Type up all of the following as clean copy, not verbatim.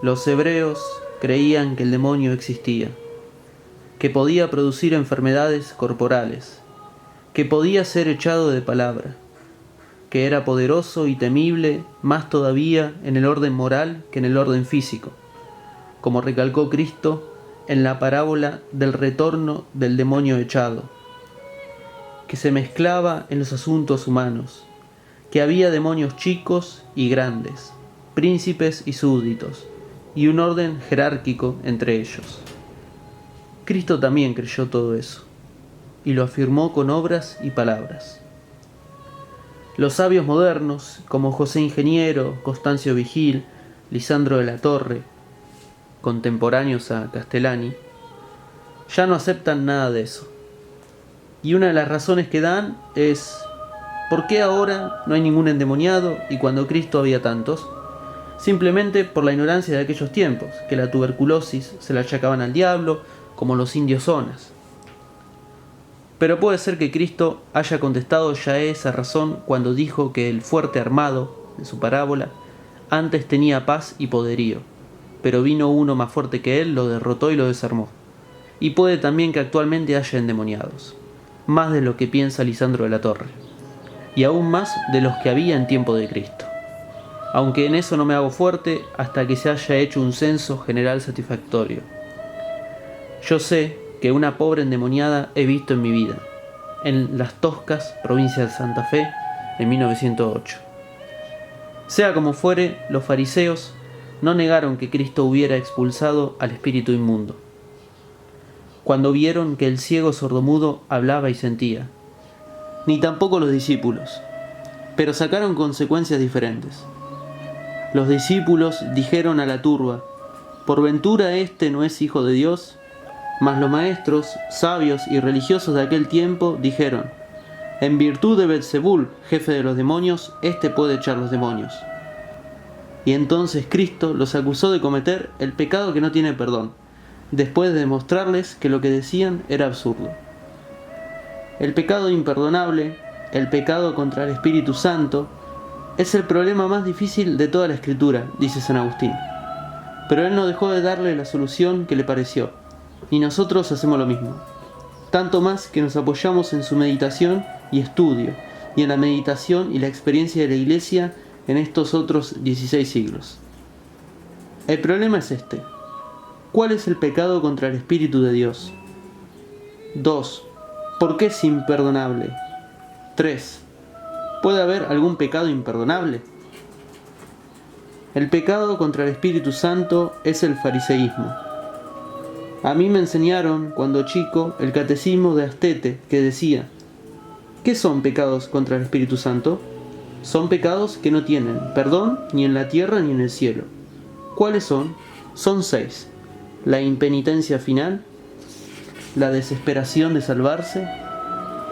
Los hebreos creían que el demonio existía, que podía producir enfermedades corporales, que podía ser echado de palabra, que era poderoso y temible más todavía en el orden moral que en el orden físico, como recalcó Cristo en la parábola del retorno del demonio echado, que se mezclaba en los asuntos humanos, que había demonios chicos y grandes, príncipes y súbditos, y un orden jerárquico entre ellos. Cristo también creyó todo eso, y lo afirmó con obras y palabras. Los sabios modernos, como José Ingeniero, Constancio Vigil, Lisandro de la Torre, contemporáneos a Castellani, ya no aceptan nada de eso. Y una de las razones que dan es: ¿por qué ahora no hay ningún endemoniado y cuando Cristo había tantos? Simplemente por la ignorancia de aquellos tiempos, que la tuberculosis se la achacaban al diablo, como los indios zonas. Pero puede ser que Cristo haya contestado ya esa razón cuando dijo que el fuerte armado, en su parábola, antes tenía paz y poderío, pero vino uno más fuerte que él, lo derrotó y lo desarmó. Y puede también que actualmente haya endemoniados, más de lo que piensa Lisandro de la Torre, y aún más de los que había en tiempo de Cristo. Aunque en eso no me hago fuerte hasta que se haya hecho un censo general satisfactorio. Yo sé que una pobre endemoniada he visto en mi vida, en Las Toscas, provincia de Santa Fe, en 1908. Sea como fuere, los fariseos no negaron que Cristo hubiera expulsado al espíritu inmundo, cuando vieron que el ciego sordomudo hablaba y sentía, ni tampoco los discípulos, pero sacaron consecuencias diferentes. Los discípulos dijeron a la turba: ¿por ventura este no es hijo de Dios? Mas los maestros, sabios y religiosos de aquel tiempo dijeron: en virtud de Belzebul, jefe de los demonios, este puede echar los demonios. Y entonces Cristo los acusó de cometer el pecado que no tiene perdón, después de demostrarles que lo que decían era absurdo. El pecado imperdonable, el pecado contra el Espíritu Santo, es el problema más difícil de toda la Escritura, dice San Agustín. Pero él no dejó de darle la solución que le pareció, y nosotros hacemos lo mismo. Tanto más que nos apoyamos en su meditación y estudio, y en la meditación y la experiencia de la Iglesia en estos otros 16 siglos. El problema es este: ¿cuál es el pecado contra el Espíritu de Dios? 2. ¿Por qué es imperdonable? 3. ¿Puede haber algún pecado imperdonable? El pecado contra el Espíritu Santo es el fariseísmo. A mí me enseñaron, cuando chico, el catecismo de Astete, que decía: ¿qué son pecados contra el Espíritu Santo? Son pecados que no tienen perdón ni en la tierra ni en el cielo. ¿Cuáles son? Son 6. La impenitencia final, la desesperación de salvarse,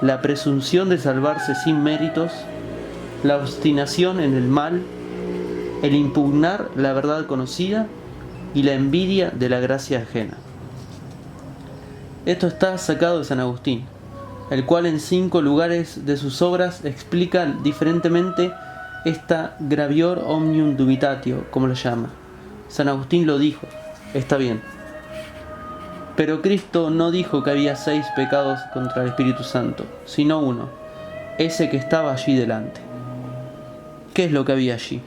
la presunción de salvarse sin méritos, la obstinación en el mal, el impugnar la verdad conocida y la envidia de la gracia ajena. Esto está sacado de San Agustín, el cual en 5 lugares de sus obras explica diferentemente esta gravior omnium dubitatio, como lo llama. San Agustín lo dijo, está bien. Pero Cristo no dijo que había 6 pecados contra el Espíritu Santo, sino uno, ese que estaba allí delante. ¿Qué es lo que había allí?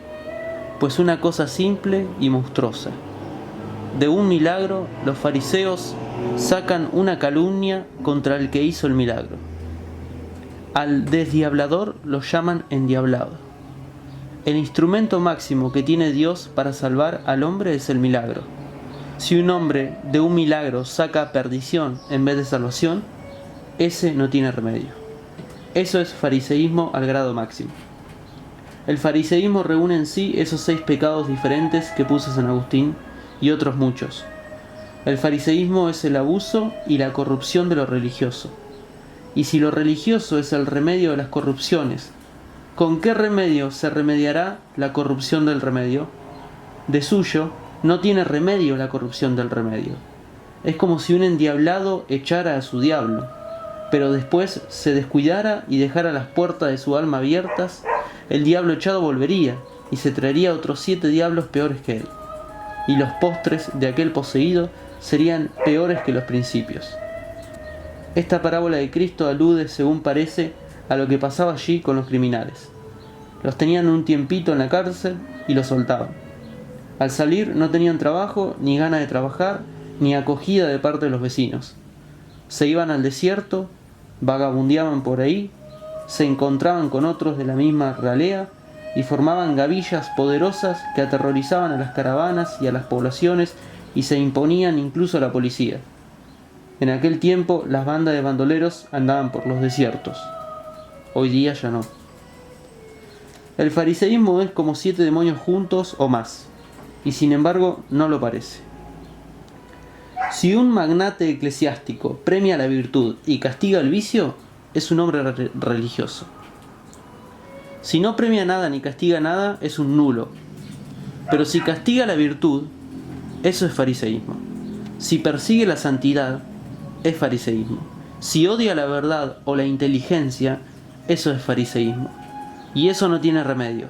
Pues una cosa simple y monstruosa. De un milagro, los fariseos sacan una calumnia contra el que hizo el milagro. Al desdiablador lo llaman endiablado. El instrumento máximo que tiene Dios para salvar al hombre es el milagro. Si un hombre de un milagro saca perdición en vez de salvación, ese no tiene remedio. Eso es fariseísmo al grado máximo. El fariseísmo reúne en sí esos 6 pecados diferentes que puso San Agustín y otros muchos. El fariseísmo es el abuso y la corrupción de lo religioso. Y si lo religioso es el remedio de las corrupciones, ¿con qué remedio se remediará la corrupción del remedio? De suyo, no tiene remedio la corrupción del remedio. Es como si un endiablado echara a su diablo, pero después se descuidara y dejara las puertas de su alma abiertas, el diablo echado volvería y se traería otros 7 diablos peores que él. y los postres de aquel poseído serían peores que los principios. Esta parábola de Cristo alude, según parece, a lo que pasaba allí con los criminales. Los tenían un tiempito en la cárcel y los soltaban. Al salir no tenían trabajo, ni ganas de trabajar, ni acogida de parte de los vecinos. Se iban al desierto, vagabundeaban por ahí, se encontraban con otros de la misma ralea y formaban gavillas poderosas que aterrorizaban a las caravanas y a las poblaciones y se imponían incluso a la policía. En aquel tiempo las bandas de bandoleros andaban por los desiertos. Hoy día ya no. El fariseísmo es como 7 demonios juntos o más, y sin embargo no lo parece. Si un magnate eclesiástico premia la virtud y castiga el vicio, es un hombre religioso. Si no premia nada ni castiga nada, es un nulo. Pero si castiga la virtud, eso es fariseísmo. Si persigue la santidad, es fariseísmo. Si odia la verdad o la inteligencia, eso es fariseísmo. Y eso no tiene remedio,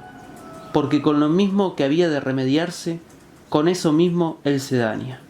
porque con lo mismo que había de remediarse, con eso mismo él se daña.